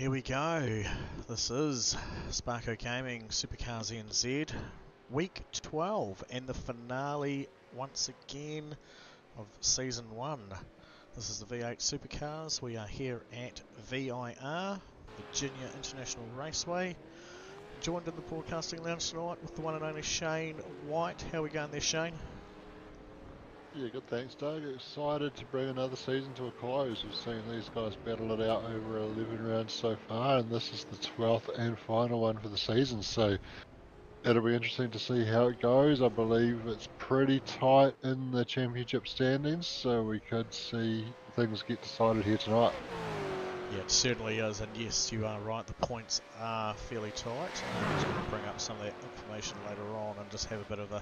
here we go. This is Sparko Gaming Supercars NZ, week 12, and the finale once again of season 1. This is the V8 Supercars. We are here at VIR, Virginia International Raceway. Joined in the broadcasting lounge tonight with the one and only Shane White. How are we going there, Shane? Yeah, good, thanks, Doug. Excited to bring another season to a close. We've seen these guys battle it out over 11 rounds so far, and this is the 12th and final one for the season, so it'll be interesting to see how it goes. I believe it's pretty tight in the championship standings, so we could see things get decided here tonight. Yeah, it certainly is, and yes, you are right, the points are fairly tight. I'm just going to bring up some of that information later on and just have a bit of a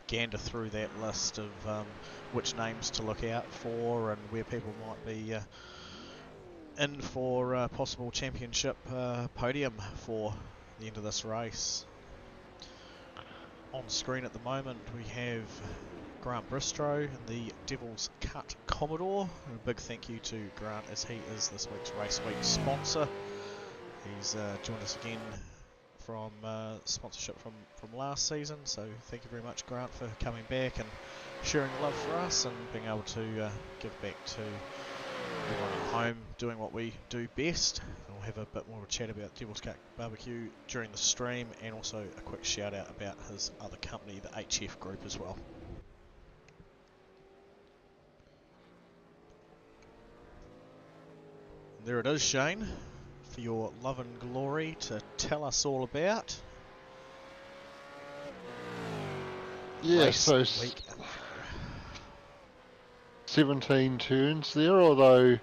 gander through that list of which names to look out for and where people might be in for possible championship podium for the end of this race. On screen at the moment we have Grant Bristow and the Devil's Cut Commodore. And a big thank you to Grant as he is this week's Race Week sponsor. He's joined us again from sponsorship from last season, so thank you very much, Grant, for coming back and sharing the love for us and being able to give back to everyone at home doing what we do best. We'll have a bit more of a chat about Devil's Cut Barbecue during the stream, and also a quick shout out about his other company, the HF Group, as well. There it is, Shane, for your love and glory to tell us all about. Yeah, so 17 turns there, although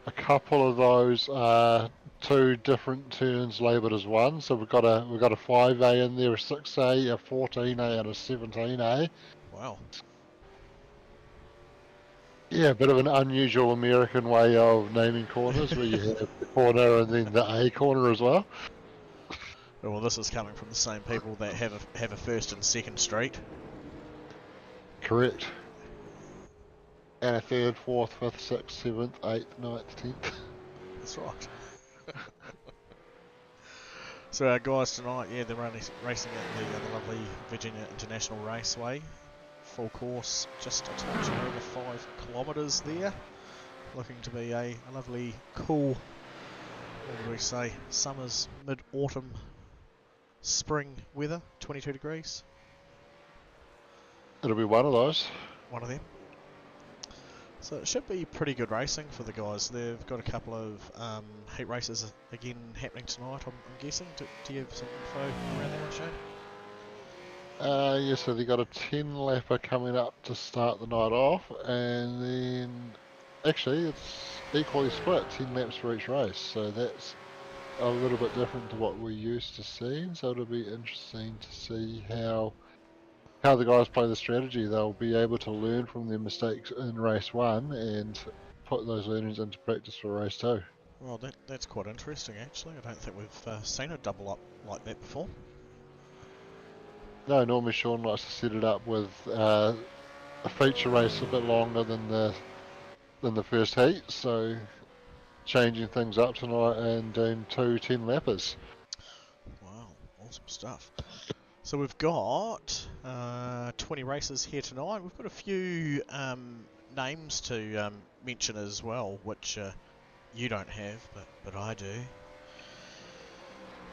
a couple of those are two different turns labelled as one. So we've got a 5A in there, a 6A, a 14A, and a 17A. Wow. Yeah, a bit of an unusual American way of naming corners, where you have the corner and then the A corner as well. Well, this is coming from the same people that have a first and second street. Correct. And a third, fourth, fifth, sixth, seventh, eighth, ninth, 10th. That's right. So our guys tonight, yeah, they're racing at the lovely Virginia International Raceway. Full course, just a touch over 5 kilometres there. Looking to be a lovely, cool, what do we say, summer's mid-autumn, spring weather, 22 degrees. It'll be one of those. One of them. So it should be pretty good racing for the guys. They've got a couple of heat races again happening tonight, I'm guessing. Do you have some info around that one, Shane? Yeah, so they got a 10 lapper coming up to start the night off, and then actually it's equally split, 10 laps for each race, so that's a little bit different to what we're used to seeing. So it'll be interesting to see how the guys play the strategy. They'll be able to learn from their mistakes in race 1 and put those learnings into practice for race 2. Well, that's quite interesting actually. I don't think we've seen a double up like that before. No, normally Sean likes to set it up with a feature race a bit longer than the first heat, so changing things up tonight and doing 2 10 lappers. Wow, awesome stuff. So we've got 20 races here tonight. We've got a few names to mention as well, which you don't have, but I do.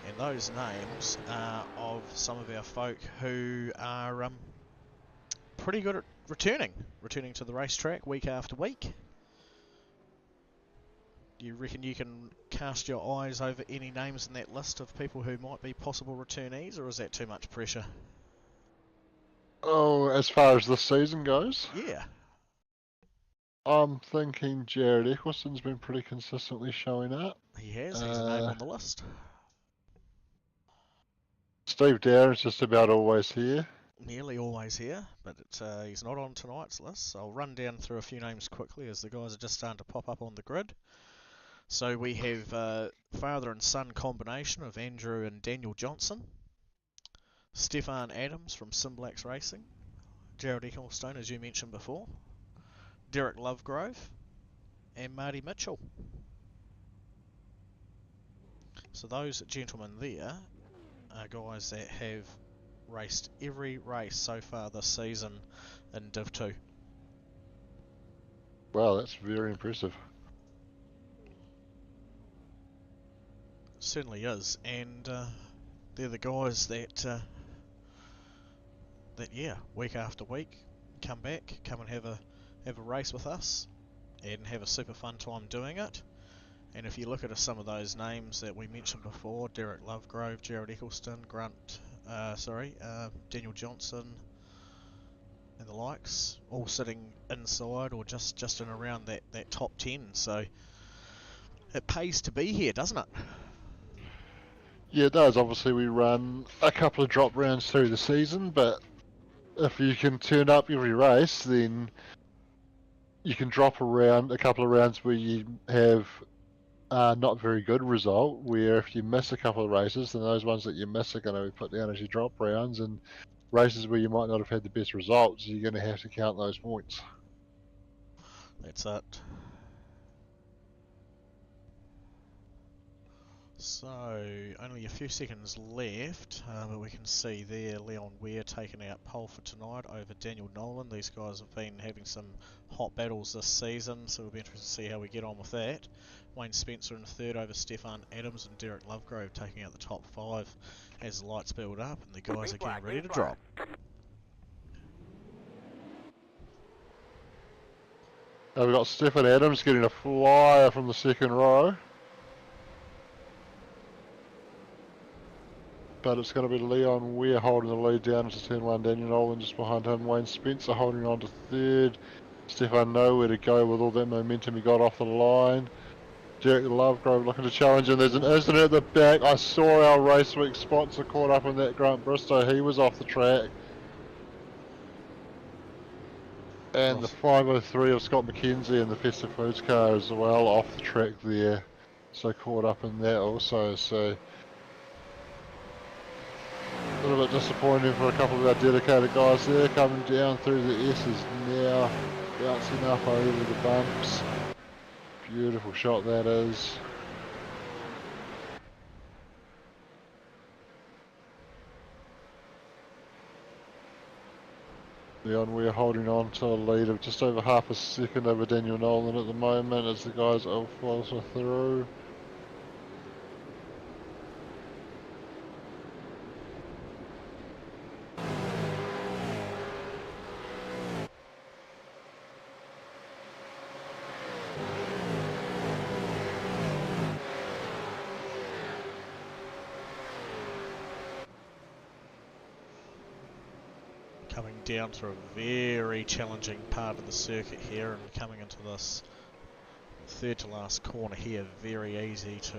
And those names are of some of our folk who are pretty good at returning to the racetrack week after week. Do you reckon you can cast your eyes over any names in that list of people who might be possible returnees, or is that too much pressure? Oh, as far as this season goes? Yeah. I'm thinking Jared Eccleston's been pretty consistently showing up. He has. He's a name on the list. Steve Doweren's just about always here. Nearly always here, but he's not on tonight's list. So I'll run down through a few names quickly as the guys are just starting to pop up on the grid. So we have father and son combination of Andrew and Daniel Johnson. Stefan Adams from Simblacks Racing. Jared Ecclestone, as you mentioned before. Derek Lovegrove. And Marty Mitchell. So those gentlemen there are guys that have raced every race so far this season in Div 2. Wow, that's very impressive. Certainly is, and they're the guys that yeah, week after week come back, come and have a race with us, and have a super fun time doing it. And if you look at some of those names that we mentioned before, Derek Lovegrove, Jared Eccleston, Daniel Johnson, and the likes, all sitting inside or just in around that top 10. So it pays to be here, doesn't it? Yeah, it does. Obviously, we run a couple of drop rounds through the season, but if you can turn up every race, then you can drop around a couple of rounds where you have not very good result, where if you miss a couple of races, then those ones that you miss are going to be put down as your drop rounds, and races where you might not have had the best results, you're going to have to count those points. That's it. So, only a few seconds left, but we can see there Leon Weir taking out pole for tonight over Daniel Nolan. These guys have been having some hot battles this season, so we'll be interested to see how we get on with that. Wayne Spencer in third over Stefan Adams, and Derek Lovegrove taking out the top 5 as the lights build up and the guys are getting ready to drop. We've got Stefan Adams getting a flyer from the second row. But it's going to be Leon Weir holding the lead down into turn 1. Daniel Nolan just behind him. Wayne Spencer holding on to third. Stefan nowhere to go with all that momentum he got off the line. Derek Lovegrove looking to challenge, and there's an incident at the back. I saw our race week sponsor caught up in that. Grant Bristow, he was off the track. And the 503 of Scott McKenzie and the Festive Foods car as well off the track there. So caught up in that also. So a little bit disappointing for a couple of our dedicated guys there. Coming down through the S's now, bouncing up over the bumps. Beautiful shot that is. Leon Weir holding on to a lead of just over half a second over Daniel Nolan at the moment as the guys all filter through. Coming down through a very challenging part of the circuit here and coming into this third to last corner here, very easy to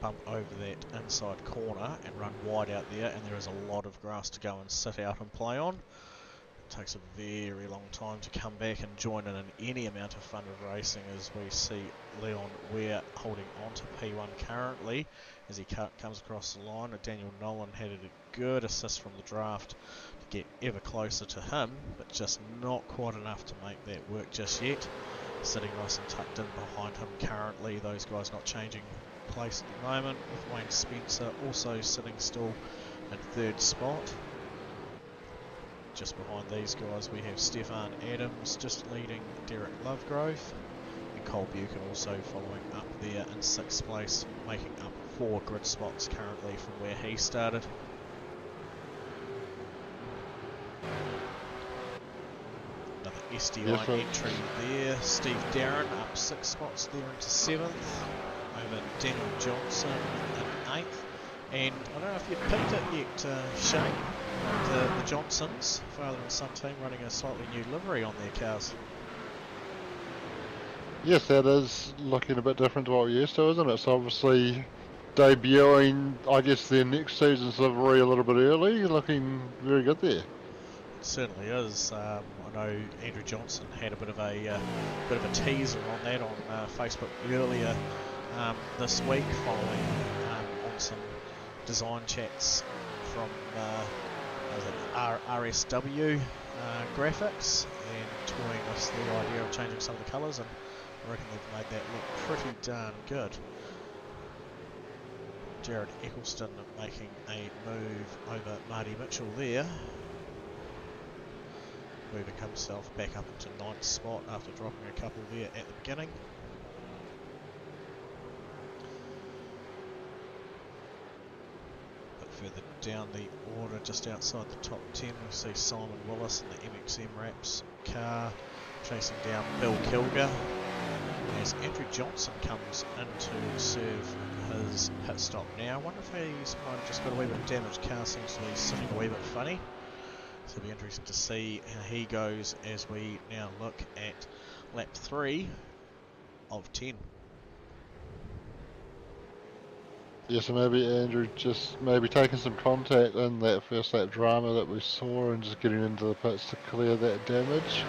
bump over that inside corner and run wide out there, and there is a lot of grass to go and sit out and play on. It takes a very long time to come back and join in any amount of fun of racing, as we see Leon Weir holding on to P1 currently as he comes across the line. Daniel Nolan had a good assist from the draft to get ever closer to him, but just not quite enough to make that work just yet. Sitting nice and tucked in behind him currently, those guys not changing place at the moment, with Wayne Spencer also sitting still in third spot. Just behind these guys we have Stefan Adams just leading Derek Lovegrove, and Cole Buchan also following up there in 6th place, making up 4 grid spots currently from where he started. Another SD line entry there, Steve Darren up 6 spots there into 7th, over Daniel Johnson in 8th, and I don't know if you've picked it yet, Shane. The Johnsons, father and son team, running a slightly new livery on their cars. Yes, that is looking a bit different to what we're used to, isn't it? So obviously debuting, I guess, their next season's livery a little bit early, looking very good there. It certainly is. I know Andrew Johnson had a bit of a teaser on that on Facebook earlier this week, following on some design chats from RSW graphics, and toying with the idea of changing some of the colours, and I reckon they've made that look pretty darn good. Jared Eccleston making a move over Marty Mitchell there. Moving himself back up into 9th spot after dropping a couple there at the beginning. But further down the order, just outside the top 10, we see Simon Willis in the MXM Wraps car chasing down Bill Kilger as Andrew Johnson comes in to serve his pit stop now. I wonder if he's might have just got a wee bit of damage. Car seems to be sitting a wee bit funny. So it'll be interesting to see how he goes as we now look at lap 3 of 10. Yeah, so maybe Andrew just maybe taking some contact in that first lap drama that we saw and just getting into the pits to clear that damage.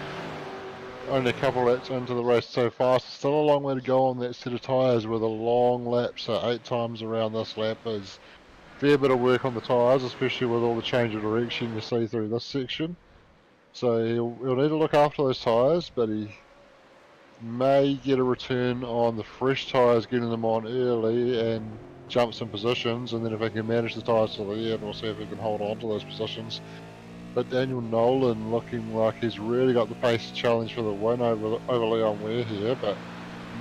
Only a couple laps into the race so far, so still a long way to go on that set of tyres with a long lap, so 8 times around this lap is a fair bit of work on the tyres, especially with all the change of direction you see through this section. So he'll need to look after those tyres, but he may get a return on the fresh tyres, getting them on early and jump some positions, and then if he can manage the tyres to the end, we'll see if he can hold on to those positions. But Daniel Nolan looking like he's really got the pace challenge for the win over Leon Ware here, but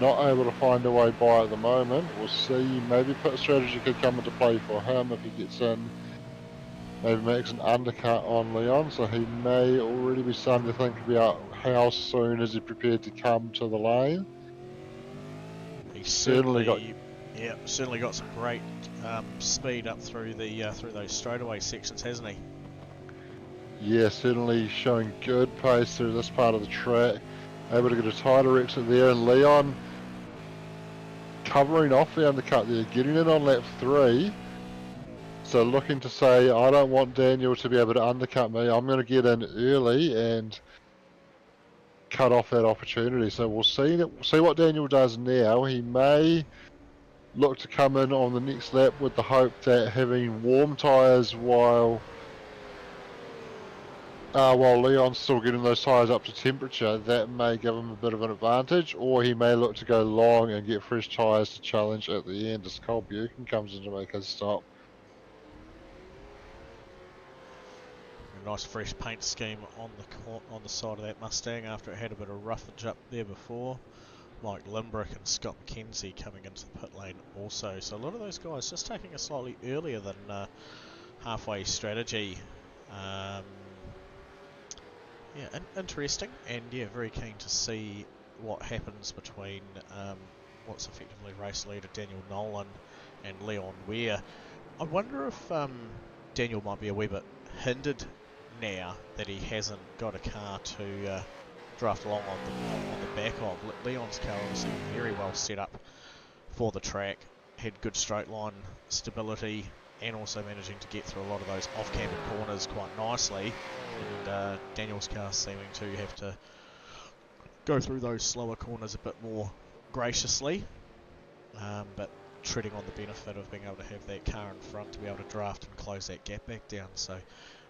not able to find a way by at the moment. We'll see, maybe pit strategy could come into play for him if he gets in, maybe makes an undercut on Leon, so he may already be starting to think about how soon is he prepared to come to the lane. He's certainly got some great speed up through the through those straightaway sections, hasn't he? Yeah, certainly showing good pace through this part of the track. Able to get a tighter exit there, and Leon covering off the undercut there, getting in on lap 3. So looking to say, I don't want Daniel to be able to undercut me. I'm going to get in early and cut off that opportunity. So we'll see what Daniel does now. He may look to come in on the next lap with the hope that having warm tyres while Leon's still getting those tyres up to temperature, that may give him a bit of an advantage, or he may look to go long and get fresh tyres to challenge at the end as Cole Buchan comes in to make his stop. A nice fresh paint scheme on the side of that Mustang after it had a bit of roughage up there before. Mike Limbrick and Scott McKenzie coming into the pit lane also. So a lot of those guys just taking a slightly earlier than halfway strategy. Interesting, and very keen to see what happens between what's effectively race leader Daniel Nolan and Leon Ware. I wonder if Daniel might be a wee bit hindered now that he hasn't got a car to draft along on the back of. Leon's car obviously very well set up for the track, had good straight line stability, and also managing to get through a lot of those off-camber corners quite nicely. And Daniel's car seeming to have to go through those slower corners a bit more graciously, but treading on the benefit of being able to have that car in front to be able to draft and close that gap back down. So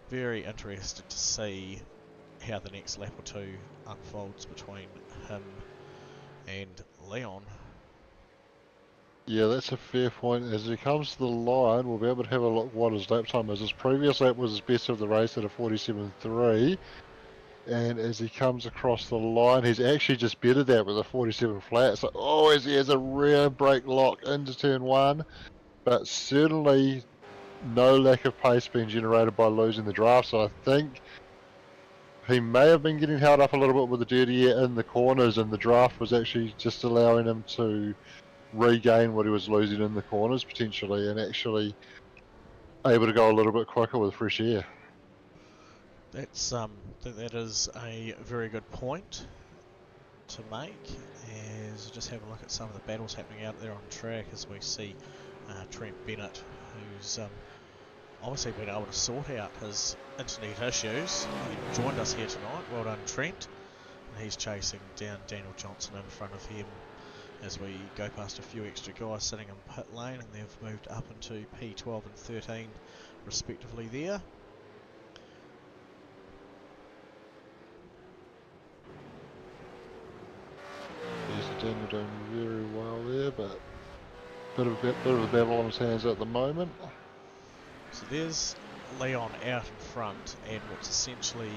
very interested to see how the next lap or two unfolds between him and Leon. Yeah, that's a fair point. As he comes to the line, we'll be able to have a look what his lap time is. His previous lap was his best of the race at a 47.3. And as he comes across the line, he's actually just bettered that with a 47 flat. So, as he has a rear brake lock into turn 1. But certainly no lack of pace being generated by losing the draft. So I think he may have been getting held up a little bit with the dirty air in the corners, and the draft was actually just allowing him to regain what he was losing in the corners potentially, and actually able to go a little bit quicker with fresh air. That is a very good point to make. As just have a look at some of the battles happening out there on track, as we see Trent Bennett, who's obviously been able to sort out his internet issues. He joined us here tonight. Well done, Trent. And he's chasing down Daniel Johnson in front of him as we go past a few extra guys sitting in pit lane, and they've moved up into P12 and 13 respectively there. Yes, Daniel doing very well there, but bit of a battle on his hands at the moment. So there's Leon out in front, and what's essentially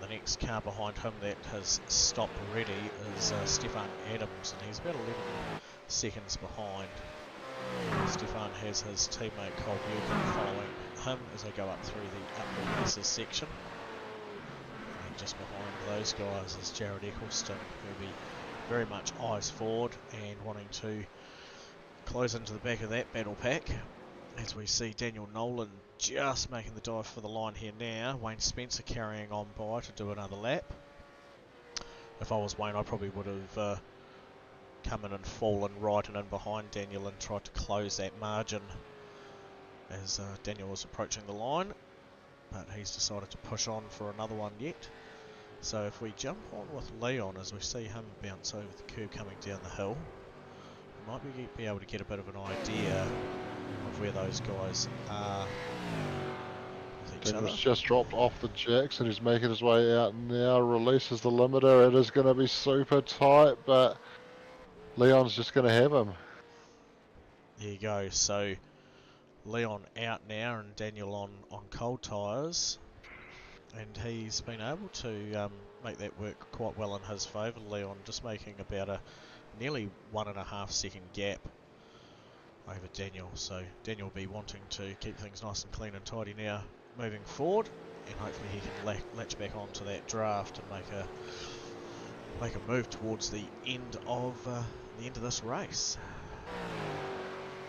the next car behind him that has stopped already is Stefan Adams, and he's about 11 seconds behind. Stefan has his teammate Cole Buchan following him as they go up through the upper races section. And just behind those guys is Jared Eccleston, who'll be very much eyes forward and wanting to close into the back of that battle pack. As we see Daniel Nolan just making the dive for the line here now. Wayne Spencer carrying on by to do another lap. If I was Wayne, I probably would have come in and fallen right and in behind Daniel and tried to close that margin as Daniel was approaching the line. But he's decided to push on for another one yet. So if we jump on with Leon as we see him bounce over the curb coming down the hill, we might be able to get a bit of an idea of where those guys are with each other. Daniel's just dropped off the jacks and he's making his way out now, releases the limiter. It is going to be super tight, but Leon's just going to have him. There you go, so Leon out now and Daniel on cold tyres, and he's been able to make that work quite well in his favour. Leon just making about a nearly 1.5 second gap over Daniel, so Daniel will be wanting to keep things nice and clean and tidy now moving forward, and hopefully he can latch back onto that draft and make a move towards the end of this race.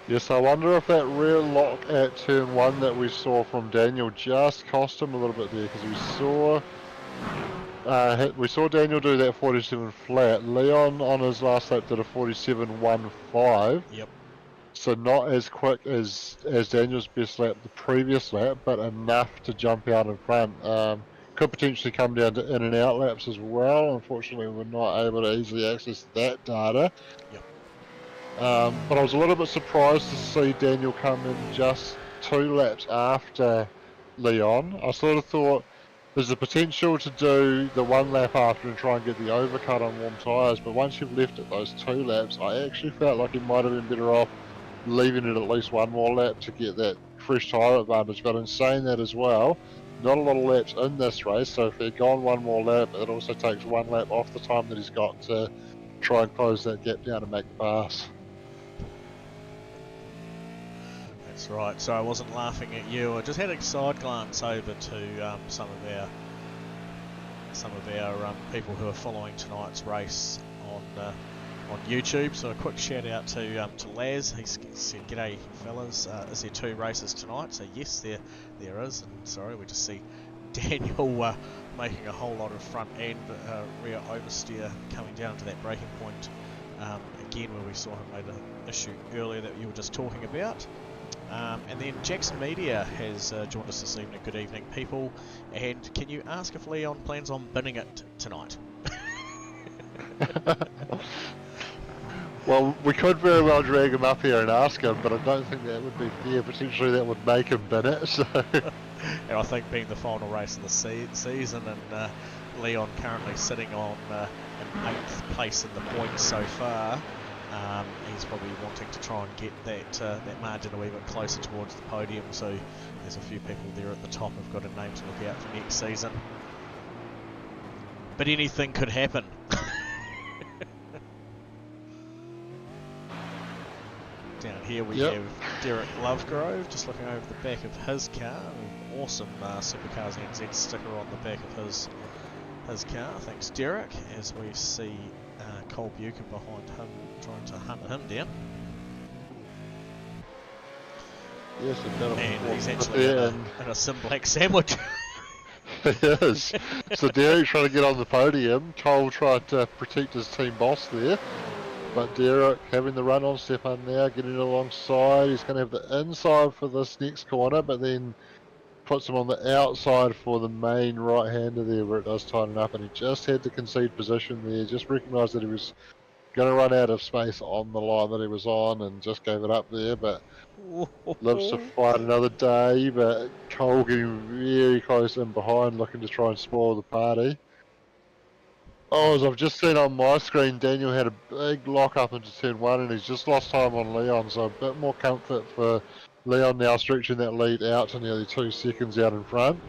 Yes, I wonder if that rear lock at turn 1 that we saw from Daniel just cost him a little bit there, because we saw Daniel do that 47 flat. Leon on his last lap did a 47.15. Yep. So not as quick as Daniel's best lap the previous lap, but enough to jump out in front. Could potentially come down to in and out laps as well. Unfortunately, we're not able to easily access that data. Yep. But I was a little bit surprised to see Daniel come in just 2 laps after Leon. I sort of thought there's the potential to do the 1 lap after and try and get the overcut on warm tyres, but once you've left it those 2 laps, I actually felt like he might have been better off leaving it at least 1 more lap to get that fresh tyre advantage. But in saying that as well, not a lot of laps in this race, so if he'd gone 1 more lap, it also takes 1 lap off the time that he's got to try and close that gap down and make the pass. That's right, so I wasn't laughing at you. I just had a side glance over to some of our people who are following tonight's race on YouTube. So a quick shout out to Laz. He said, "G'day fellas, is there 2 races tonight?" So yes, there is. And sorry, we just see Daniel making a whole lot of front and rear oversteer coming down to that braking point again, where we saw him made an issue earlier that you were just talking about. And then Jackson Media has joined us this evening. Good evening, people. And can you ask if Leon plans on binning it tonight? Well, we could very well drag him up here and ask him, but I don't think that would be fair. Potentially that would make him bin it. So. And I think being the final race of the season, and Leon currently sitting on an 8th place in the points so far, he's probably wanting to try and get that margin a wee bit closer towards the podium. So there's a few people there at the top who've got a name to look out for next season. But anything could happen. Down here we have Derek Lovegrove just looking over the back of his car. An awesome Supercars NZ sticker on the back of his car. Thanks, Derek. As we see Cole Buchan behind him trying to hunt him down. Yes, and he's actually in a Sim Black sandwich. He is. So Derek trying to get on the podium. Cole tried to protect his team boss there. But Derek having the run on Stefan now, getting alongside. He's going to have the inside for this next corner, but then puts him on the outside for the main right-hander there where it does tighten up, and he just had to concede position there. Just recognised that he was going to run out of space on the line that he was on and just gave it up there, but lives to fight another day. But Cole getting very close in behind, looking to try and spoil the party. Oh, as I've just seen on my screen, Daniel had a big lock up into turn 1 and he's just lost time on Leon, so a bit more comfort for Leon now stretching that lead out to nearly 2 seconds out in front.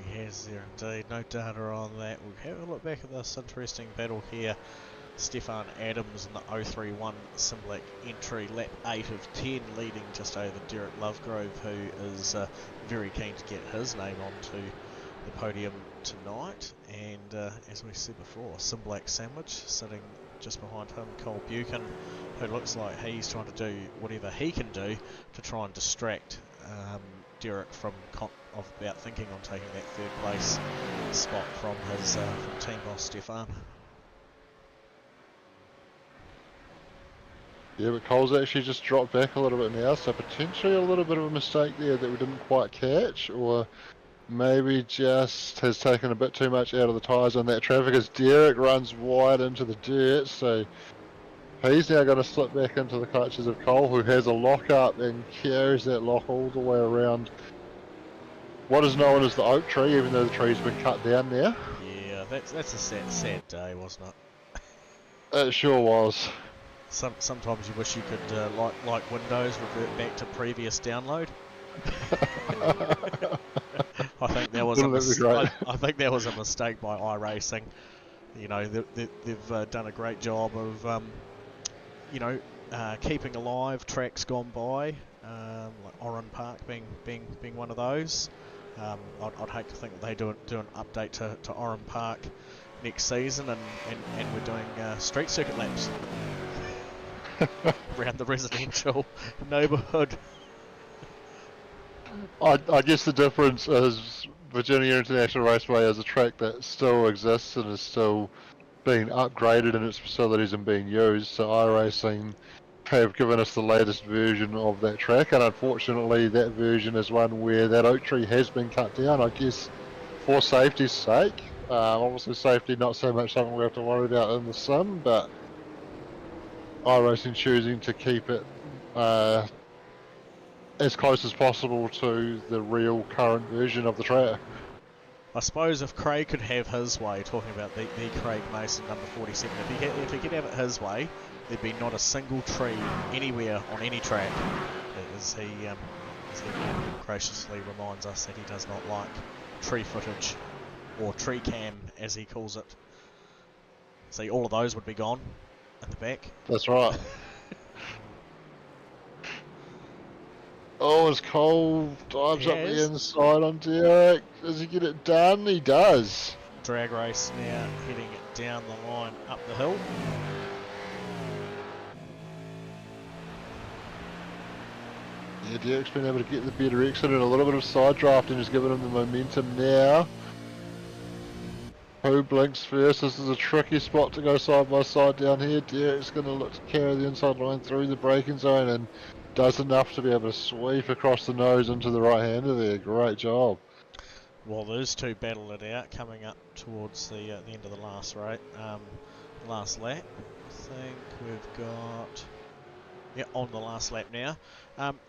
He has there indeed, no data on that. We'll have a look back at this interesting battle here. Stefan Adams in the 031 Simlac entry, lap 8 of 10, leading just over Derek Lovegrove, who is very keen to get his name onto the podium tonight. And as we said before, Simlac Sandwich sitting just behind him, Cole Buchan, who looks like he's trying to do whatever he can do to try and distract Derek from about thinking on taking that third place spot from his from team boss Stefan. Yeah, but Cole's actually just dropped back a little bit now, so potentially a little bit of a mistake there that we didn't quite catch, or maybe just has taken a bit too much out of the tyres on that traffic as Derek runs wide into the dirt, so he's now going to slip back into the clutches of Cole, who has a lock up and carries that lock all the way around what is known as the oak tree, even though the tree's been cut down now. Yeah, that's a sad day, wasn't it? It sure was. Sometimes you wish you could, like Windows, revert back to previous download. I think that was I think that was a mistake by iRacing. You know, they've done a great job of, keeping alive tracks gone by, like Oran Park being one of those. I'd hate to think that they do an update to Oran Park next season, and we're doing street circuit laps around the residential neighbourhood. I guess the difference is Virginia International Raceway is a track that still exists and is still being upgraded in its facilities and being used, so iRacing have given us the latest version of that track, and unfortunately that version is one where that oak tree has been cut down, I guess for safety's sake. Obviously safety not so much something we have to worry about in the sim, but iRacing choosing to keep it as close as possible to the real current version of the track. I suppose if Craig could have his way, talking about the Craig Mason number 47, if he could have it his way, there'd be not a single tree anywhere on any track, as he graciously reminds us that he does not like tree footage, or tree cam as he calls it. See, all of those would be gone at the back. That's right. Oh, as Cole dives up the inside on Derek. Does he get it done? He does. Drag race now, heading it down the line, up the hill. Yeah, Derek's been able to get the better exit and a little bit of side drafting has given him the momentum now. Who blinks first? This is a tricky spot to go side by side down here. Derek's going to look to carry the inside line through the braking zone and does enough to be able to sweep across the nose into the right hander there. Great job. Well, those two battle it out coming up towards the end of the last lap. I think we've got... Yeah, on the last lap now.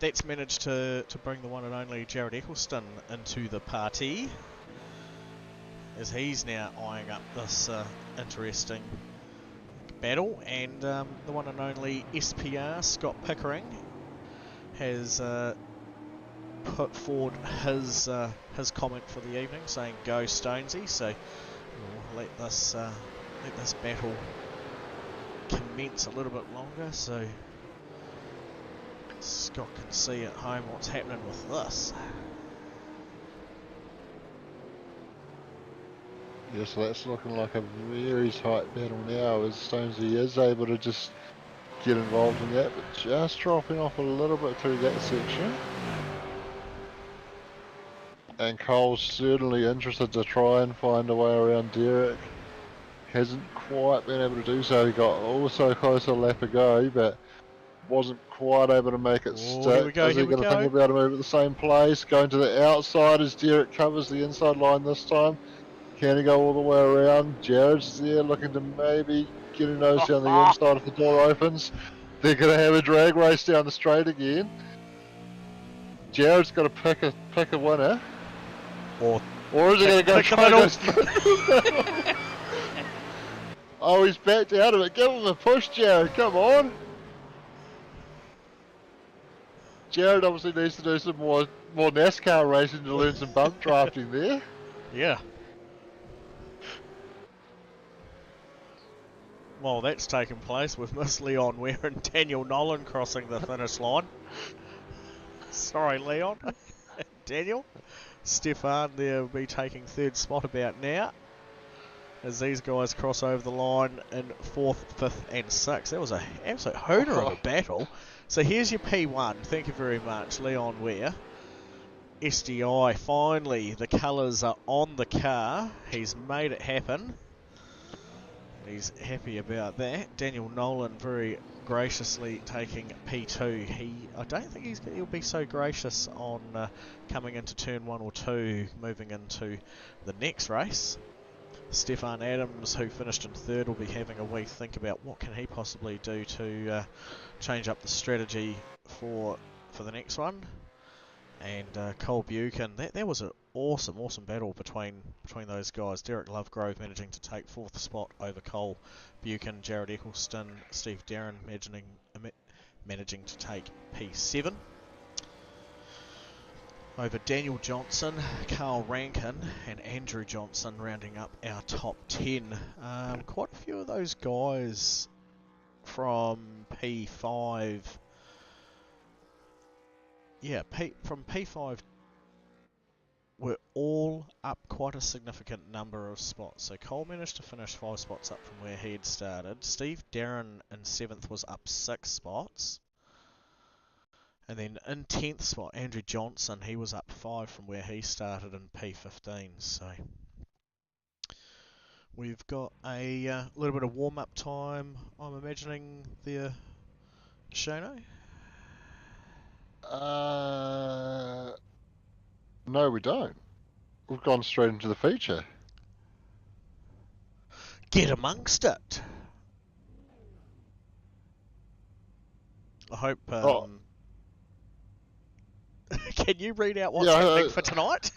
That's managed to bring the one and only Jared Eccleston into the party, as he's now eyeing up this interesting battle, and the one and only SPR, Scott Pickering, has put forward his comment for the evening, saying "Go Stonesy." So we'll let this battle commence a little bit longer, so Scott can see at home what's happening with this. Yeah, so that's looking like a very tight battle now, as Stonesy is able to just get involved in that, but just dropping off a little bit through that section. And Cole's certainly interested to try and find a way around Derek. Hasn't quite been able to do so. He got also close a lap ago, but wasn't quite able to make it stick. Is he going to think about a move at the same place? Going to the outside as Derek covers the inside line this time. Can he go all the way around? Jared's there looking to maybe get a nose down the inside if the door opens. They're going to have a drag race down the straight again. Jared's got to pick a winner. Or is he going to go try to go Oh, he's backed out of it. Give him a push, Jared. Come on. Jared obviously needs to do some more NASCAR racing to learn some bump drafting there. Yeah. While that's taken place, we've missed Leon Ware and Daniel Nolan crossing the finish line. Sorry, Leon. Daniel. Stefan there will be taking third spot about now, as these guys cross over the line in 4th, 5th and 6th. That was an absolute hooner of a battle. So here's your P1. Thank you very much, Leon Ware. SDI, finally the colours are on the car. He's made it happen. He's happy about that. Daniel Nolan very graciously taking P2. I don't think he'll be so gracious on coming into turn 1 or 2, moving into the next race. Stefan Adams, who finished in 3rd, will be having a wee think about what can he possibly do to change up the strategy for the next one. And Cole Buchan, that was an awesome battle between those guys. Derek Lovegrove managing to take 4th spot over Cole Buchan, Jared Eccleston, Steve Darren managing to take P7. Over Daniel Johnson, Carl Rankin and Andrew Johnson rounding up our top 10. Quite a few of those guys from P5. Yeah, from P5 were all up quite a significant number of spots. So Cole managed to finish 5 spots up from where he had started. Steve Darren in 7th was up 6 spots. And then in 10th spot, Andrew Johnson, he was up 5 from where he started in P15. So we've got a little bit of warm-up time, I'm imagining, there, Shano? No, we don't. We've gone straight into the feature. Get amongst it. I hope... Can you read out what's happening for tonight?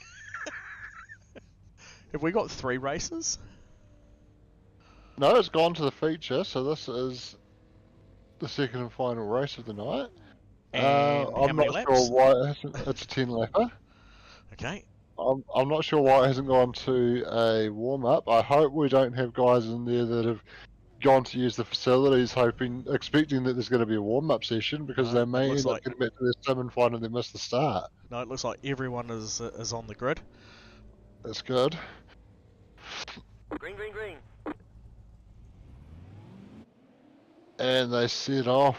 Have we got 3 races? No, it's gone to the feature, so this is the second and final race of the night. And I'm not sure why it hasn't. It's a 10-lapper. Okay. I'm not sure why it hasn't gone to a warm-up. I hope we don't have guys in there that have gone to use the facilities expecting that there's going to be a warm-up session, because they may end up getting back to their sim and finding they missed the start. No, it looks like everyone is on the grid. That's good. Green. And they set off,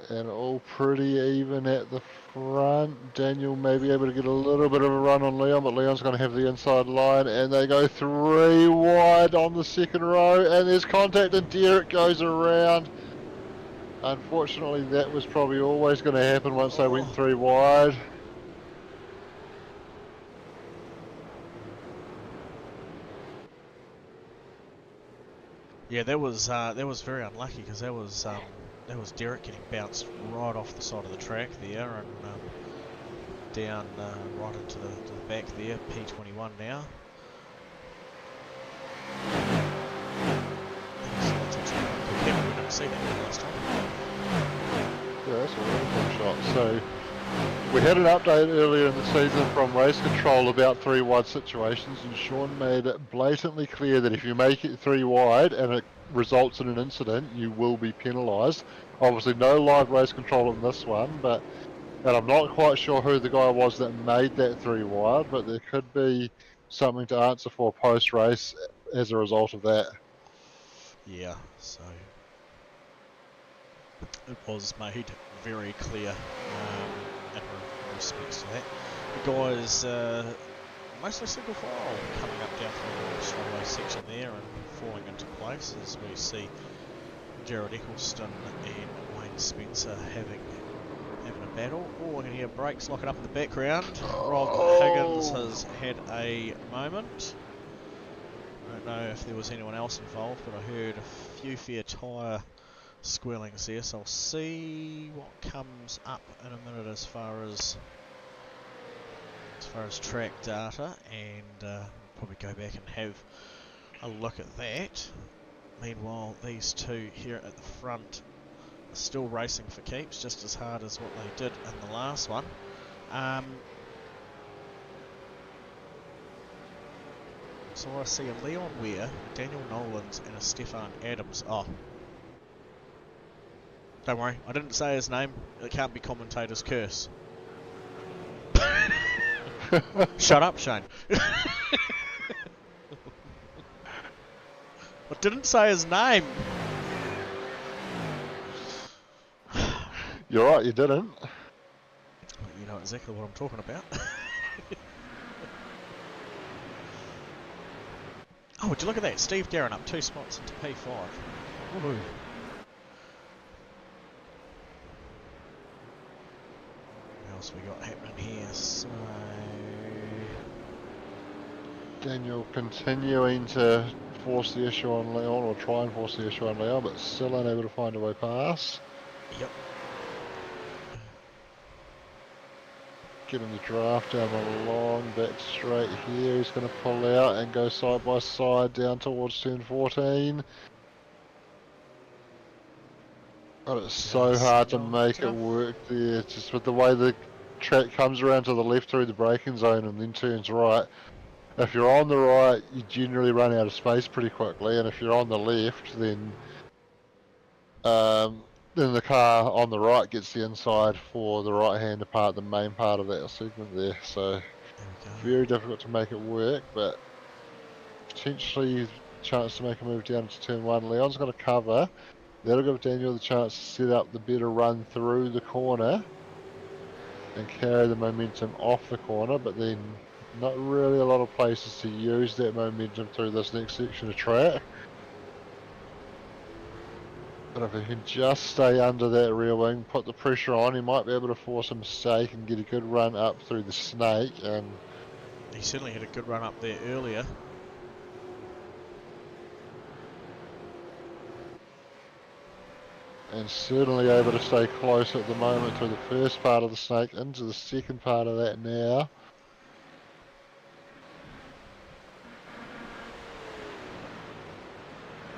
and all pretty even at the front. Daniel may be able to get a little bit of a run on Leon, but Leon's going to have the inside line, and they go 3 wide on the second row, and there's contact, and Derek goes around. Unfortunately, that was probably always going to happen once they went 3 wide. Yeah, that was very unlucky, because that was Derek getting bounced right off the side of the track there, and down right into the back there. P21 now. That's actually a good hit. We didn't see that last time. Yeah, that's a really good shot. So we had an update earlier in the season from Race Control about 3 wide situations, and Sean made it blatantly clear that if you make it 3 wide and it results in an incident, you will be penalised. Obviously no live race control in this one, and I'm not quite sure who the guy was that made that 3 wide, but there could be something to answer for post-race as a result of that. Yeah, so it was made very clear in respects to that. The guys, mostly single file, coming up down through the straightaway section there and falling into place as we see Jared Eccleston and Wayne Spencer having a battle. Oh, I can hear brakes locking up in the background. Rob Higgins has had a moment. I don't know if there was anyone else involved, but I heard a few fair tyre squealings there, so I'll see what comes up in a minute as far as track data, and probably go back and have a look at that. Meanwhile, these two here at the front are still racing for keeps, just as hard as what they did in the last one. So I see a Leon Weir, a Daniel Nolans and a Stefan Adams. Oh. Don't worry, I didn't say his name. It can't be commentator's curse. Shut up, Shane. I didn't say his name. You're right, you didn't. You know exactly what I'm talking about. Oh, would you look at that? Steve Darren up 2 spots into P5. Woohoo. What else we got happening here? So... Daniel continuing to force the issue on Leon, or try and force the issue on Leon, but still unable to find a way past. Yep. Getting the draft down the long back straight here. He's going to pull out and go side by side down towards turn 14. But it's so hard to make it work there, just with the way the track comes around to the left through the braking zone and then turns right. If you're on the right, you generally run out of space pretty quickly, and if you're on the left, then the car on the right gets the inside for the right-hander part, the main part of that segment there. So very difficult to make it work, but potentially chance to make a move down to turn 1. Leon's got to cover. That'll give Daniel the chance to set up the better run through the corner and carry the momentum off the corner, but then not really a lot of places to use that momentum through this next section of track. But if he can just stay under that rear wing, put the pressure on, he might be able to force a mistake and get a good run up through the snake. And he certainly had a good run up there earlier. And certainly able to stay close at the moment through the first part of the snake into the second part of that now.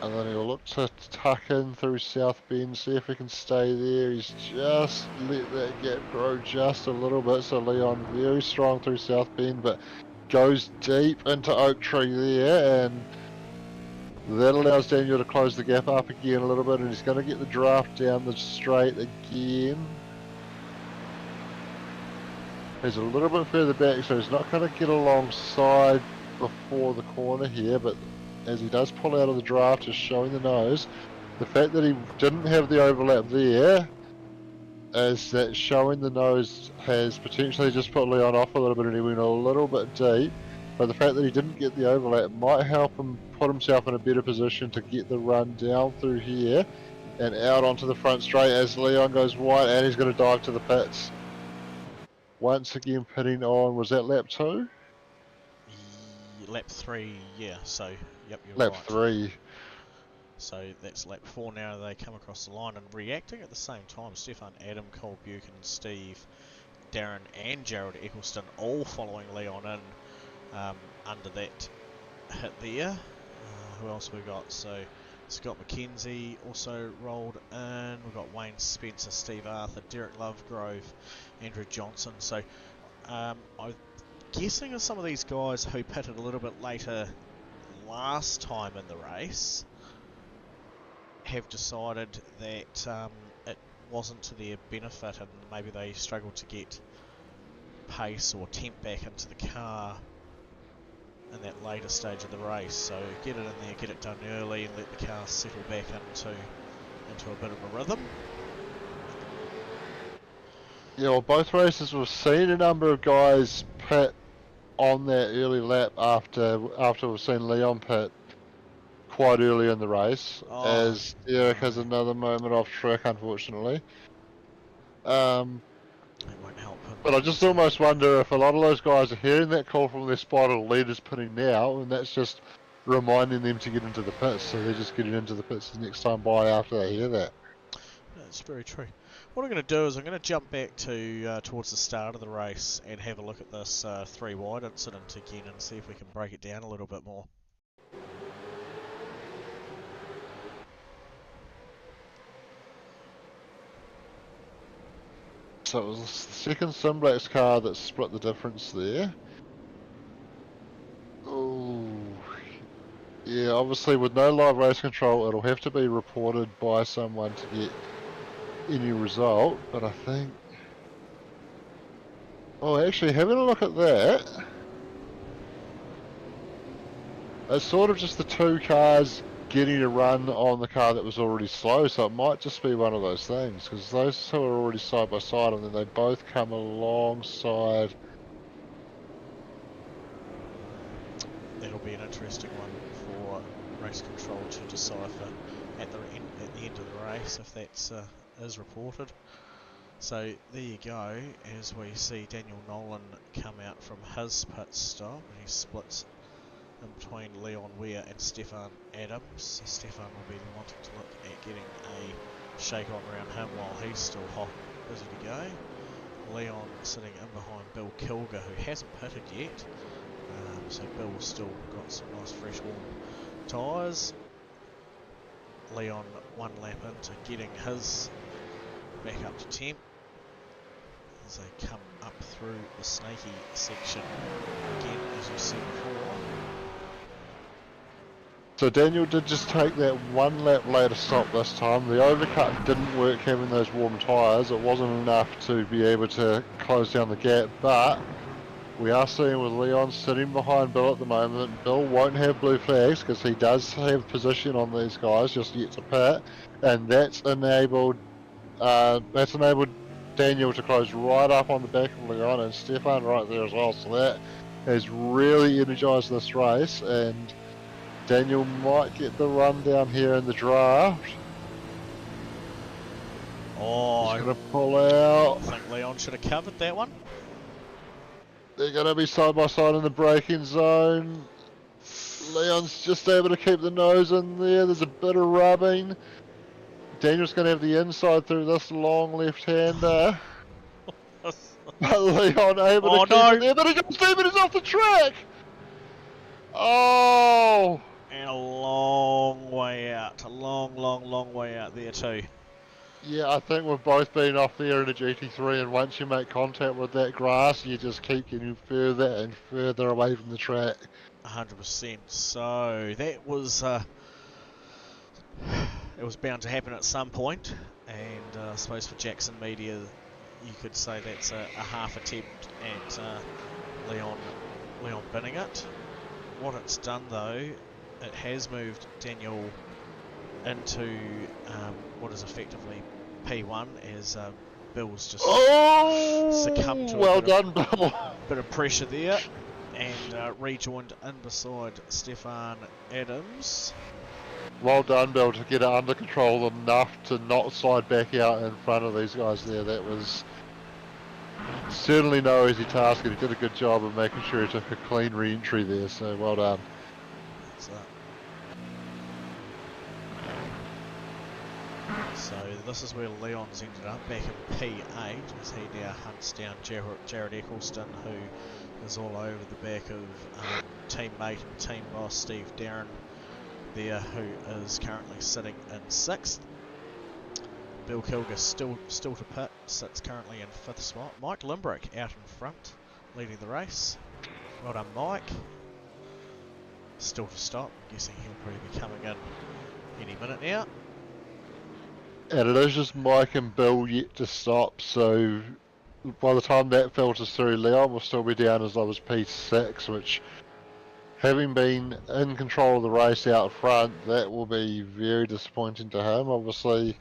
And then he'll look to tuck in through South Bend, see if he can stay there. He's just let that gap grow just a little bit. So Leon very strong through South Bend, but goes deep into Oak Tree there, and that allows Daniel to close the gap up again a little bit, and he's going to get the draft down the straight again. He's a little bit further back, so he's not going to get alongside before the corner here, but as he does pull out of the draft, just showing the nose. The fact that he didn't have the overlap there, is that showing the nose has potentially just put Leon off a little bit, and he went a little bit deep. But the fact that he didn't get the overlap might help him put himself in a better position to get the run down through here and out onto the front straight as Leon goes wide, and he's going to dive to the pits. Once again pitting on, was that lap 2? Lap 3, yeah, so, yep, you're lap right. Lap 3. So that's lap 4 now. They come across the line and reacting at the same time. Stefan, Adam, Cole Buchan, Steve, Darren and Jared Eccleston all following Leon in under that hit there. Who else we got? So Scott McKenzie also rolled in. We've got Wayne Spencer, Steve Arthur, Derek Lovegrove, Andrew Johnson. So I'm guessing of some of these guys who pitted a little bit later last time in the race have decided that it wasn't to their benefit, and maybe they struggled to get pace or temp back into the car in that later stage of the race. So get it in there, get it done early, and let the car settle back into a bit of a rhythm. Yeah, well, both races we've seen a number of guys pit on that early lap after we've seen Leon pit quite early in the race, as Eric has another moment off track, unfortunately. It won't help him. But I just almost wonder if a lot of those guys are hearing that call from their spotter leaders pitting now, and that's just reminding them to get into the pits, so they're just getting into the pits the next time by after they hear that. That's very true. What I'm going to do is I'm going to jump back to towards the start of the race and have a look at this 3 wide incident again and see if we can break it down a little bit more. So it was the second Simblacks car that split the difference there. Oh, yeah, obviously with no live race control, it'll have to be reported by someone to get any result, but I think... Oh, actually, having a look at that, it's sort of just the two cars getting a run on the car that was already slow, so it might just be one of those things, because those two are already side by side, and then they both come alongside. That'll be an interesting one for race control to decipher at the end of the race if that's is reported. So there you go, as we see Daniel Nolan come out from his pit stop, and he splits in between Leon Weir and Stefan Adams. So Stefan will be wanting to look at getting a shake on around him while he's still hot, busy to go. Leon sitting in behind Bill Kilger, who hasn't pitted yet. So Bill's still got some nice fresh warm tyres. Leon one lap into getting his back up to temp as they come up through the snaky section again, as you see before. So Daniel did just take that one lap later stop this time. The overcut didn't work having those warm tyres. It wasn't enough to be able to close down the gap, but we are seeing with Leon sitting behind Bill at the moment. Bill won't have blue flags because he does have position on these guys, just yet to pit, and that's enabled Daniel to close right up on the back of Leon and Stefan right there as well. So that has really energised this race, and Daniel might get the run down here in the draft. Oh, he's going to pull out. I think Leon should have covered that one. They're going to be side by side in the braking zone. Leon's just able to keep the nose in there. There's a bit of rubbing. Daniel's going to have the inside through this long left-hander. But Leon able to keep it there, but he goes deep and he's off the track. Oh! And a long way out. A long way out there too. Yeah, I think we've both been off there in a GT3, and once you make contact with that grass, you just keep getting further and further away from the track. 100%. So that was it was bound to happen at some point, and I suppose for Jackson Media, you could say that's a half attempt at Leon binning it. What it's done though, it has moved Daniel into what is effectively P1 as Bill's just succumbed to a bit of pressure there, and rejoined in beside Stefan Adams. Well done, Bill, to get it under control enough to not slide back out in front of these guys there. That was certainly no easy task, and he did a good job of making sure he took a clean re-entry there, so well done. So this is where Leon's ended up, back in P8, as he now hunts down Jared Eccleston, who is all over the back of teammate and team boss Steve Darren there, who is currently sitting in 6th. Bill Kilger still to pit, sits currently in 5th spot. Mike Limbrick out in front, leading the race. Well done, Mike. Still to stop, guessing he'll probably be coming in any minute now. And it is just Mike and Bill yet to stop, so by the time that filters through, Leon will still be down as low as P6, which, having been in control of the race out front, that will be very disappointing to him. Obviously,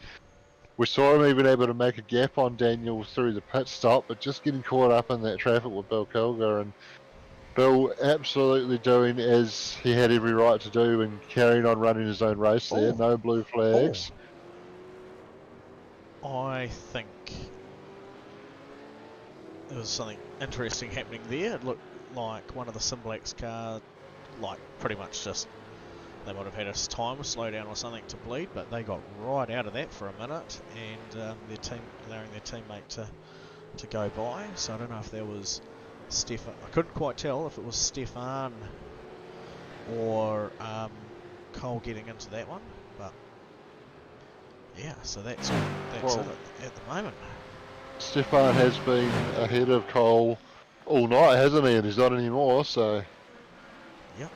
we saw him even able to make a gap on Daniel through the pit stop, but just getting caught up in that traffic with Bill Kilger, and Bill absolutely doing as he had every right to do and carrying on running his own race there. No blue flags. I think there was something interesting happening there. It looked like one of the Simblacks car, like pretty much just, they might have had a time slow down or something to bleed, but they got right out of that for a minute, and allowing their teammate to go by. So I don't know if there was Stefan, I couldn't quite tell if it was Stefan or Cole getting into that one, but yeah, so that's it at the moment. Stefan has been ahead of Cole all night, hasn't he? And he's not anymore, so... Yep.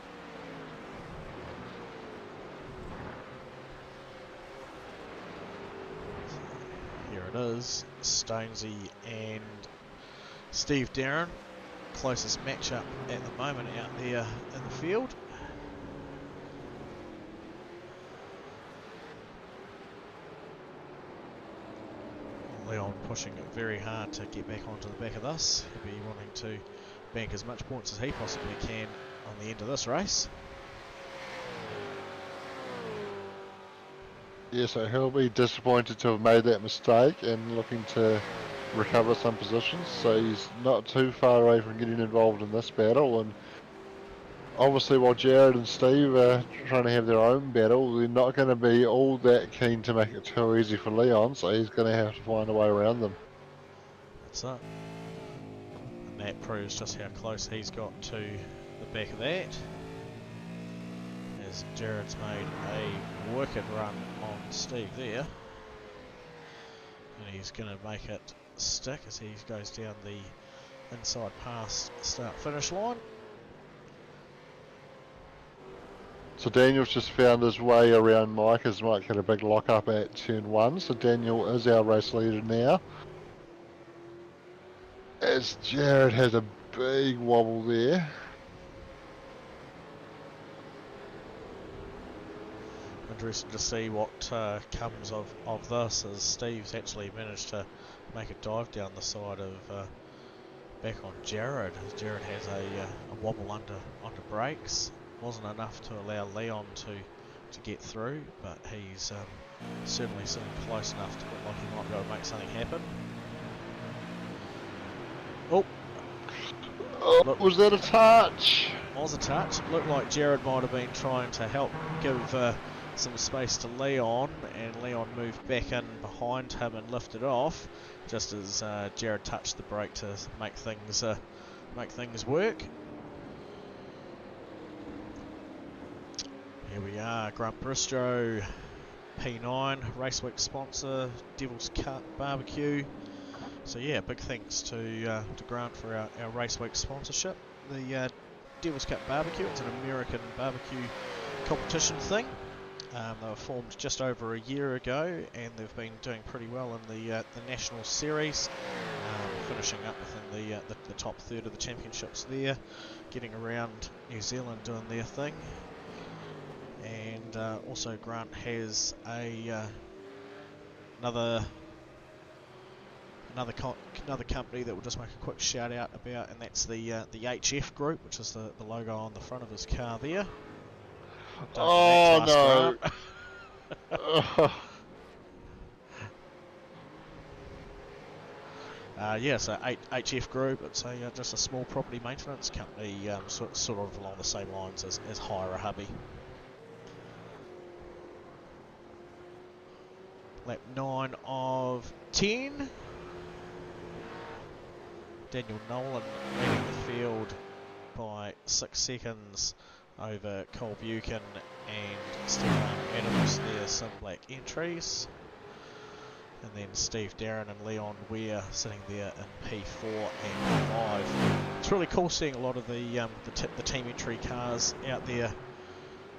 So here it is, Stonesy and Steve Darren. Closest matchup at the moment out there in the field. Leon pushing it very hard to get back onto the back of this. He'll be wanting to bank as much points as he possibly can on the end of this race. Yeah, so he'll be disappointed to have made that mistake and looking to recover some positions. So he's not too far away from getting involved in this battle. And obviously, while Jared and Steve are trying to have their own battle, they're not going to be all that keen to make it too easy for Leon. So he's going to have to find a way around them. That's it. And that proves just how close he's got to the back of that. As Jared's made a wicked run on Steve there. And he's going to make it stick as he goes down the inside pass start-finish line. So Daniel's just found his way around Mike as Mike had a big lock up at turn 1. So Daniel is our race leader now. As Jared has a big wobble there. Interesting to see what comes of this, as Steve's actually managed to make a dive down the side of back on Jared. As Jared has a wobble under brakes. Wasn't enough to allow Leon to get through, but he's certainly sitting close enough to look like he might be able to make something happen. Oh, was that a touch? Was a touch. Looked like Jared might have been trying to help give some space to Leon, and Leon moved back in behind him and lifted off, just as Jared touched the brake to make things work. Here we are, Grant Bristow, P9, Race Week sponsor, Devil's Cut Barbecue. So yeah, big thanks to Grant for our Race Week sponsorship. The Devil's Cut Barbecue, it's an American barbecue competition thing. They were formed just over a year ago, and they've been doing pretty well in the national series, finishing up within the top third of the championships there, getting around New Zealand doing their thing. And also Grant has another company that we'll just make a quick shout out about, and that's the HF Group, which is the logo on the front of his car there. Oh no! Yeah, so HF Group, it's just a small property maintenance company, sort of along the same lines as Hire a Hubby. Lap 9 of 10. Daniel Nolan leading the field by 6 seconds over Cole Buchan and Stefan Adams, their some black entries. And then Steve Darren and Leon Weir sitting there in P4 and 5. It's really cool seeing a lot of the team entry cars out there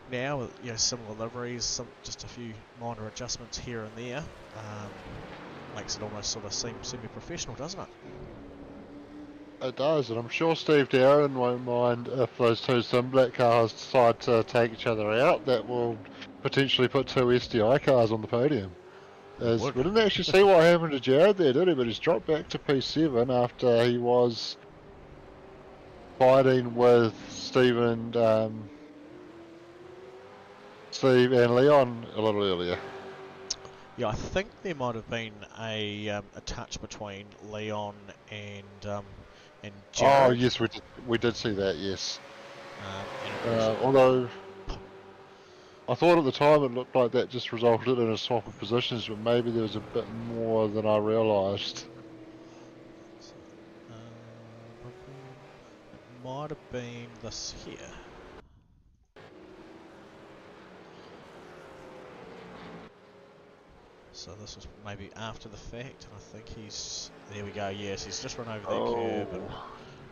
now with similar liveries, just a few minor adjustments here and there. Makes it almost sort of seem semi-professional, doesn't it? It does, and I'm sure Steve Darren won't mind if those two Simblack cars decide to take each other out. That will potentially put two SDI cars on the podium. As we didn't actually see what happened to Jared there, did he? But he's dropped back to P7 after he was fighting with Steve and Leon a little earlier. Yeah, I think there might have been a touch between Leon and Jared. Oh yes, we did see that. Yes. And although I thought at the time it looked like that just resulted in a swap of positions, but maybe there was a bit more than I realised. It might have been this here. So this was maybe after the fact, and I think he's, there we go, yes, he's just run over that Oh, curb and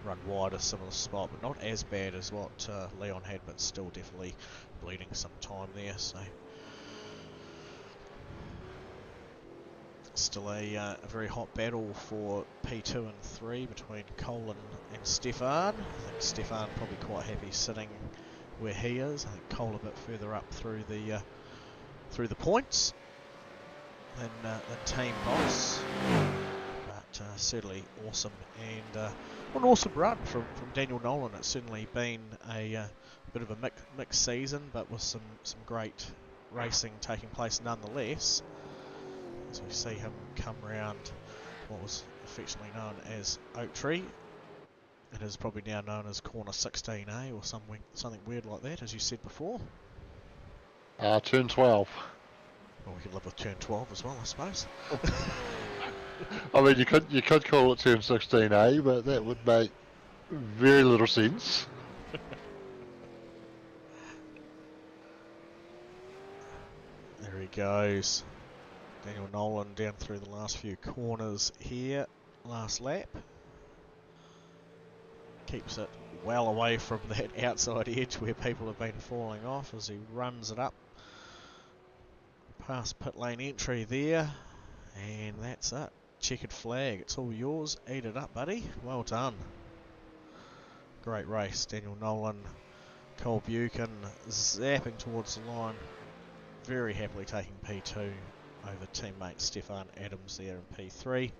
run wide a similar spot, but not as bad as what Leon had, but still definitely bleeding some time there, so still a very hot battle for P2 and 3 between Colin and Stefan. I think Stefan probably quite happy sitting where he is. I think Cole a bit further up through the points than Team Boss, but certainly awesome, and an awesome run from Daniel Nolan. It's certainly been a bit of a mixed season, but with some great racing taking place nonetheless. As we see him come round what was affectionately known as Oak Tree. It is probably now known as Corner 16A or something weird like that, as you said before. turn 12. Well, we could live with turn 12 as well, I suppose. I mean, you could call it turn 16A, but that would make very little sense. There he goes. Daniel Nolan down through the last few corners here. Last lap. Keeps it well away from that outside edge where people have been falling off as he runs it up past pit lane entry there. And that's it. Checkered flag. It's all yours. Eat it up, buddy. Well done. Great race. Daniel Nolan, Cole Buchan zapping towards the line. Very happily taking P2 over teammate Stefan Adams there in P3.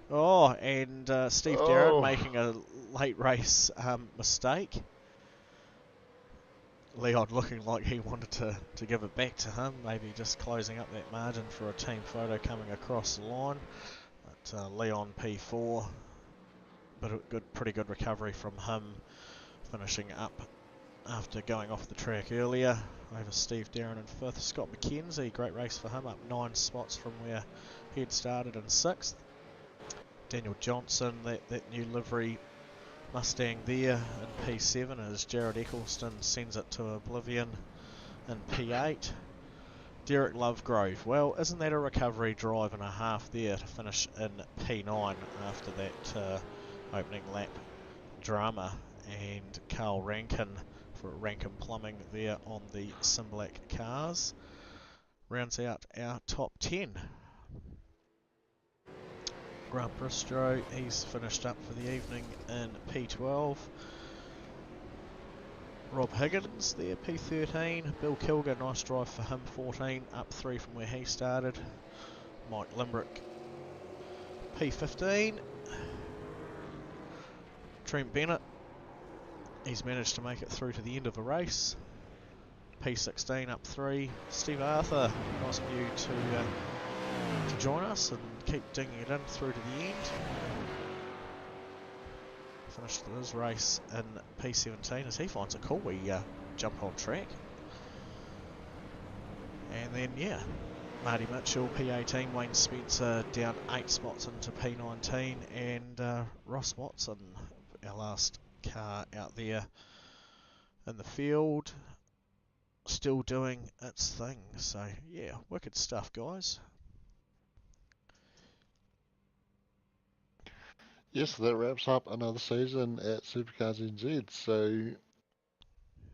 Oh, and Steve Darren making a late race mistake. Leon looking like he wanted to give it back to him, maybe just closing up that margin for a team photo coming across the line. But Leon P4, but a pretty good recovery from him, finishing up after going off the track earlier over Steve Darren in 5th. Scott McKenzie, great race for him, up 9 spots from where he had started in 6th. Daniel Johnson, that new livery Mustang there in P7 as Jared Eccleston sends it to oblivion in P8. Derek Lovegrove, well, isn't that a recovery drive and a half there to finish in P9 after that opening lap drama? And Carl Rankin for Rankin Plumbing there on the Simlac cars rounds out our top 10. Grant Bristro, he's finished up for the evening in P12. Rob Higgins there, P13. Bill Kilger, nice drive for him, 14, up 3 from where he started. Mike Limbrick, P15. Trent Bennett, he's managed to make it through to the end of the race. P16, up 3. Steve Arthur, nice of you to join us and keep digging it in through to the end. Finished his race in P17 as he finds it cool. We jump on track. And then, yeah, Marty Mitchell, P18, Wayne Spencer down 8 spots into P19, and Ross Watson, our last car out there in the field, still doing its thing. So, yeah, wicked stuff, guys. Yes, that wraps up another season at Supercars NZ. So,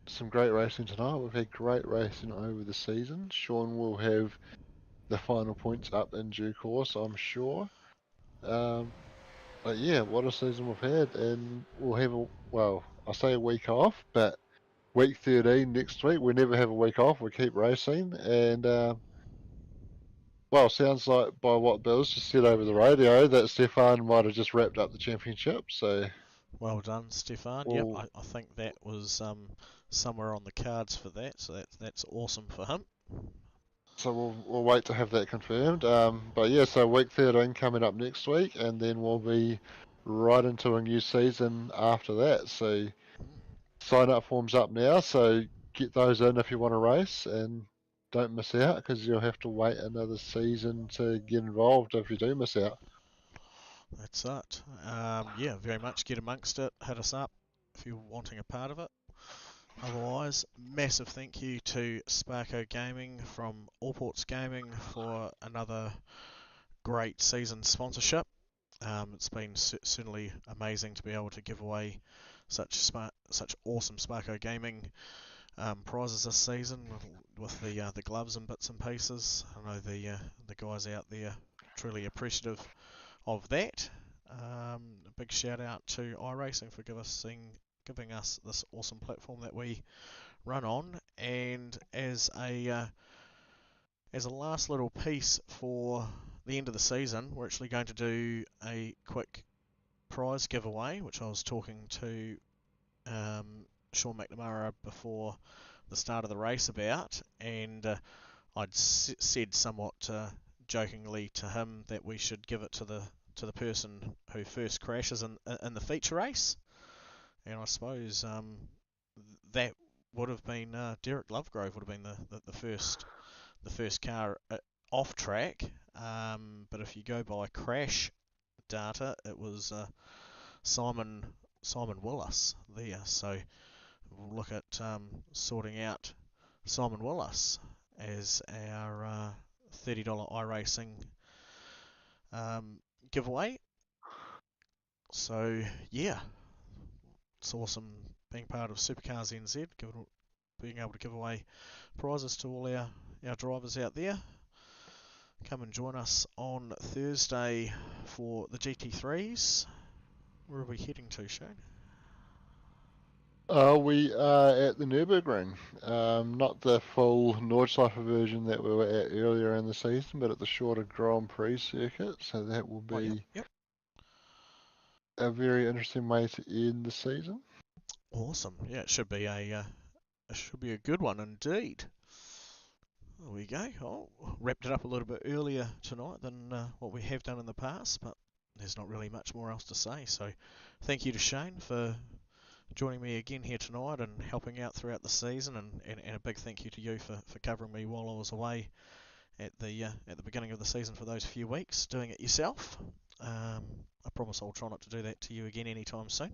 some great racing tonight. We've had great racing over the season. Sean will have the final points up in due course, I'm sure. But yeah, what a season we've had, and we'll have I say a week off, but week 13 next week. We never have a week off. We keep racing, and sounds like by what Bill's just said over the radio that Stefan might have just wrapped up the championship. So well done, Stefan. Yep, I think that was somewhere on the cards for that. So that's awesome for him. So we'll wait to have that confirmed. But yeah, so week 13 coming up next week, and then we'll be right into a new season after that. So sign up forms up now. So get those in if you want to race, and don't miss out because you'll have to wait another season to get involved if you do miss out. That's it. Yeah, very much get amongst it. Hit us up if you're wanting a part of it. Otherwise, massive thank you to Sparko Gaming from Allports Gaming for another great season sponsorship. It's been certainly amazing to be able to give away such awesome Sparko Gaming prizes this season with the gloves and bits and pieces. I know the guys out there truly appreciative of that. A big shout out to iRacing for giving us this awesome platform that we run on. And as a last little piece for the end of the season, we're actually going to do a quick prize giveaway, which I was talking to Sean McNamara before the start of the race about, and I'd said somewhat jokingly to him that we should give it to the person who first crashes in the feature race, and I suppose that would have been Derek Lovegrove would have been the first car off track, but if you go by crash data, it was Simon Willis there. So we'll look at sorting out Simon Willis as our $30 iRacing giveaway. So yeah, it's awesome being part of Supercars NZ, being able to give away prizes to all our drivers out there. Come and join us on Thursday for the GT3s. Where are we heading to, Shane? We are at the Nürburgring, not the full Nordschleife version that we were at earlier in the season, but at the shorter Grand Prix circuit. So that will be Yep. a very interesting way to end the season. Awesome. Yeah, it should be a good one indeed. There we go. Oh, wrapped it up a little bit earlier tonight than what we have done in the past, but there's not really much more else to say. So thank you to Shane for joining me again here tonight and helping out throughout the season, and a big thank you to you for covering me while I was away at the beginning of the season for those few weeks, doing it yourself. I promise I'll try not to do that to you again anytime soon.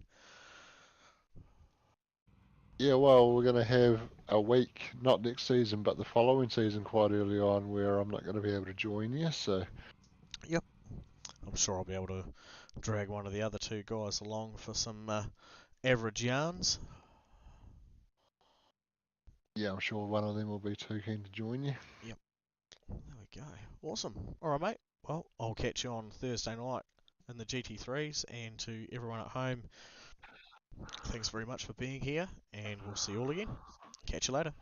Yeah, well, we're going to have a week, not next season, but the following season quite early on where I'm not going to be able to join you, so... Yep. I'm sure I'll be able to drag one of the other two guys along for some average yarns. Yeah, I'm sure one of them will be too keen to join you. Yep. There we go. Awesome. Alright, mate. Well, I'll catch you on Thursday night in the GT3s, and to everyone at home, thanks very much for being here, and we'll see you all again. Catch you later.